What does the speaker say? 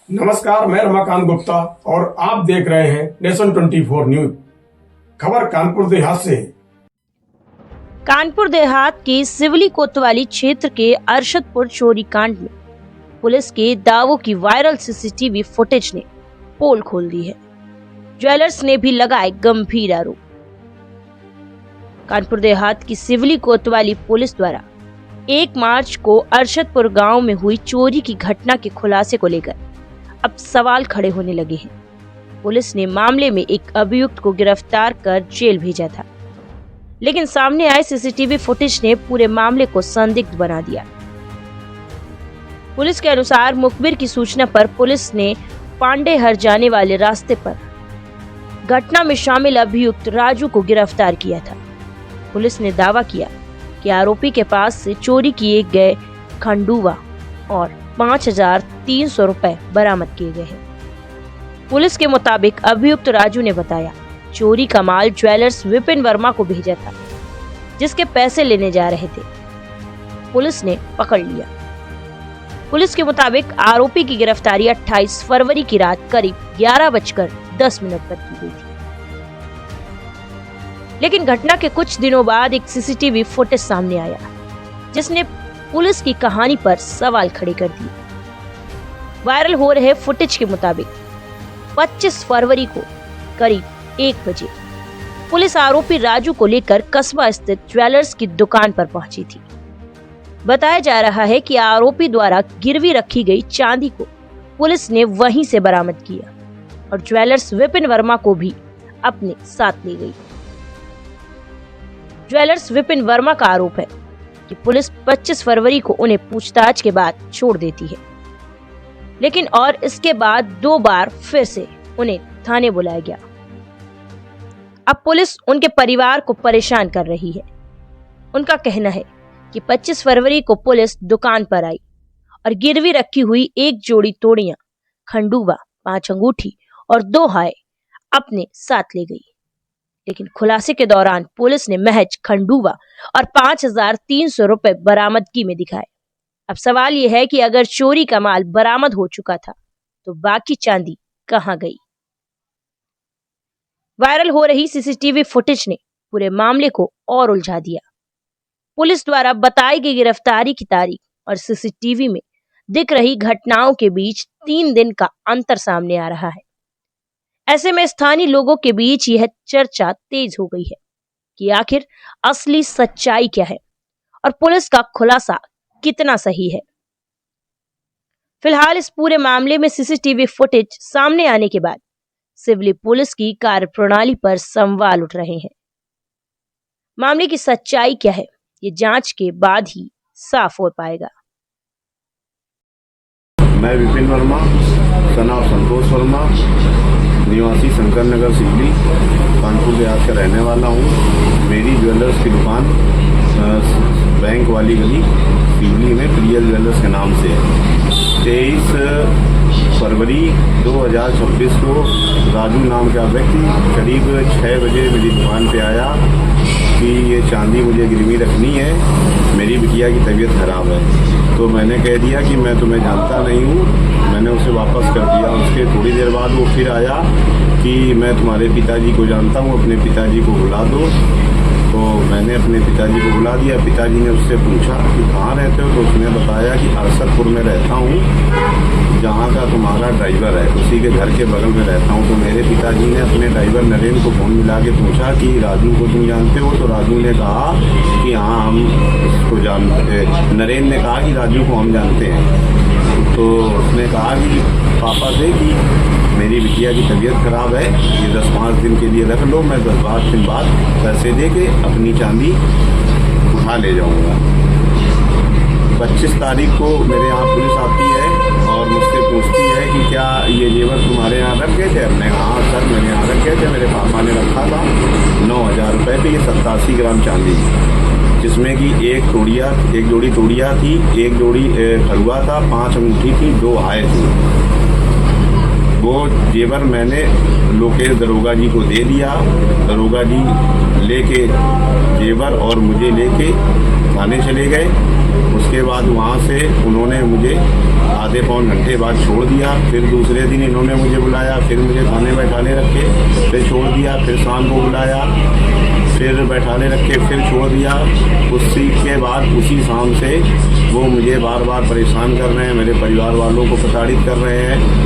नमस्कार, मैं रमाकांत गुप्ता और आप देख रहे हैं नेशन 24 न्यूज। खबर कानपुर देहात से। कानपुर देहात के सिवली कोतवाली क्षेत्र के अरशदपुर चोरी कांड में पुलिस के दावों की वायरल सीसीटीवी फुटेज ने पोल खोल दी है। ज्वेलर्स ने भी लगाए गंभीर आरोप। कानपुर देहात की सिवली कोतवाली पुलिस द्वारा 1 मार्च को अरशदपुर गांव में हुई चोरी की घटना के खुलासे को लेकर अब सवाल खड़े होने लगे हैं। पुलिस ने मामले में एक अभियुक्त को गिरफ्तार कर जेल भेजा था, लेकिन सामने आए सीसीटीवी फुटेज ने पूरे मामले को संदिग्ध बना दिया। पुलिस के अनुसार मुखबिर की सूचना पर पुलिस ने पांडेहर जाने वाले रास्ते पर घटना में शामिल अभियुक्त राजू को गिरफ्तार किया था। पुलिस ने दावा किया कि आरोपी के पास से चोरी किए गए खंडूवा और 5,300 रुपए बरामद किए गए हैं। पुलिस के मुताबिक अभियुक्त राजू ने बताया चोरी का माल ज्वेलर्स विपिन वर्मा को भेजा था, जिसके पैसे लेने जा रहे थे। पुलिस ने पकड़ लिया। पुलिस के मुताबिक आरोपी की गिरफ्तारी 28 फरवरी की रात करीब 11:10 पर की गई थी। लेकिन घटना के कुछ दिनों बाद एक सीसीटीवी फुटेज सामने आया, जिसने पुलिस की कहानी पर सवाल खड़े कर दिए। वायरल हो रहे फुटेज के मुताबिक 25 फरवरी को करीब 1 बजे पुलिस आरोपी राजू को लेकर कस्बा स्थित ज्वेलर्स की दुकान पर पहुंची थी। बताया जा रहा है कि आरोपी द्वारा गिरवी रखी गई चांदी को पुलिस ने वहीं से बरामद किया और ज्वेलर्स विपिन वर्मा को भी अपने साथ ले गई। ज्वेलर्स विपिन वर्मा का आरोप है कि पुलिस 25 फरवरी को उन्हें पूछताछ के बाद छोड़ देती है, लेकिन और इसके बाद 2 बार फिर से उन्हें थाने बुलाया गया। अब पुलिस उनके परिवार को परेशान कर रही है। उनका कहना है कि 25 फरवरी को पुलिस दुकान पर आई और गिरवी रखी हुई 1 जोड़ी तोड़ियां, खंडूवा, 5 अंगूठी और 2 हाय अपने साथ ले गई। लेकिन खुलासे के दौरान पुलिस ने महज खंडूवा और 5,300 रुपए बरामदगी में दिखाए। अब सवाल यह है कि अगर चोरी का माल बरामद हो चुका था तो बाकी चांदी कहां गई? वायरल हो रही सीसीटीवी फुटेज ने पूरे मामले को और उलझा दिया। पुलिस द्वारा बताई गई गिरफ्तारी की तारीख और सीसीटीवी में दिख रही घटनाओं के बीच 3 दिन का अंतर सामने आ रहा है। ऐसे में स्थानीय लोगों के बीच यह चर्चा तेज हो गई है कि आखिर असली सच्चाई क्या है और पुलिस का खुलासा कितना सही है। फिलहाल इस पूरे मामले में सीसीटीवी फुटेज सामने आने के बाद सिवली पुलिस की कार्यप्रणाली पर सवाल उठ रहे हैं। मामले की सच्चाई क्या है, ये जांच के बाद ही साफ हो पाएगा। मैं विपिन वर्मा, सन ऑफ संतोष वर्मा, निवासी शंकर नगर सिवली, कानपुर देहात का रहने वाला हूँ। मेरी ज्वेलर्स की दुकान बैंक वाली गली सिवली में प्रिया ज्वेलर्स के नाम से है। 23 फरवरी 2026 को राजू नाम का व्यक्ति करीब 6 बजे मेरी दुकान पे आया कि ये चांदी मुझे गिरवी रखनी है, मेरी बिटिया की तबीयत खराब है। तो मैंने कह दिया कि मैं तुम्हें जानता नहीं हूँ, मैंने उसे वापस कर दिया। उसके थोड़ी देर बाद वो फिर आया कि मैं तुम्हारे पिताजी को जानता हूँ, अपने पिताजी को बुला दो। तो मैंने अपने पिताजी को बुला दिया। पिताजी ने उससे पूछा कि कहाँ रहते हो, तो उसने बताया कि अरशदपुर में रहता हूँ, जहाँ का तुम्हारा ड्राइवर है उसी के घर के बगल में रहता हूँ। तो मेरे पिताजी ने अपने ड्राइवर नरेन को फ़ोन मिला के पूछा कि राजू को तुम जानते हो? तो राजू ने कहा कि हाँ हम उसको जानते हैं। नरेन ने कहा कि राजू को हम जानते हैं। तो उसने कहा कि पापा से कि मेरी बिटिया की तबीयत खराब है, ये 10-5 दिन के लिए रख लो, मैं 10-12 दिन बाद पैसे दे के अपनी चांदी उठा ले जाऊंगा। 25 तारीख को मेरे यहाँ पुलिस आती है और मुझसे पूछती है कि क्या ये जेवर तुम्हारे यहाँ रख गए थे? हमने कहा हाँ सर मेरे यहाँ रख गए थे, मेरे पापा ने रखा था। 9,000 रुपये पे ये 87 ग्राम चांदी, जिसमें कि एक जोड़ी तोड़िया थी, 1 जोड़ी खड़ुआ था, 5 अंगूठी थी, 2 हाय थी। वो जेवर मैंने लोकेश दरोगा जी को दे दिया। दरोगा जी लेके जेवर और मुझे लेके थाने चले गए। उसके बाद वहाँ से उन्होंने मुझे आधे पौन घंटे बाद छोड़ दिया। फिर दूसरे दिन इन्होंने मुझे बुलाया, फिर मुझे थाने बैठाले रखे, फिर छोड़ दिया। फिर शाम को बुलाया, फिर बैठाले रखे, फिर छोड़ दिया। उसी के बाद उसी शाम से वो मुझे बार बार परेशान कर रहे हैं, मेरे परिवार वालों को प्रताड़ित कर रहे हैं।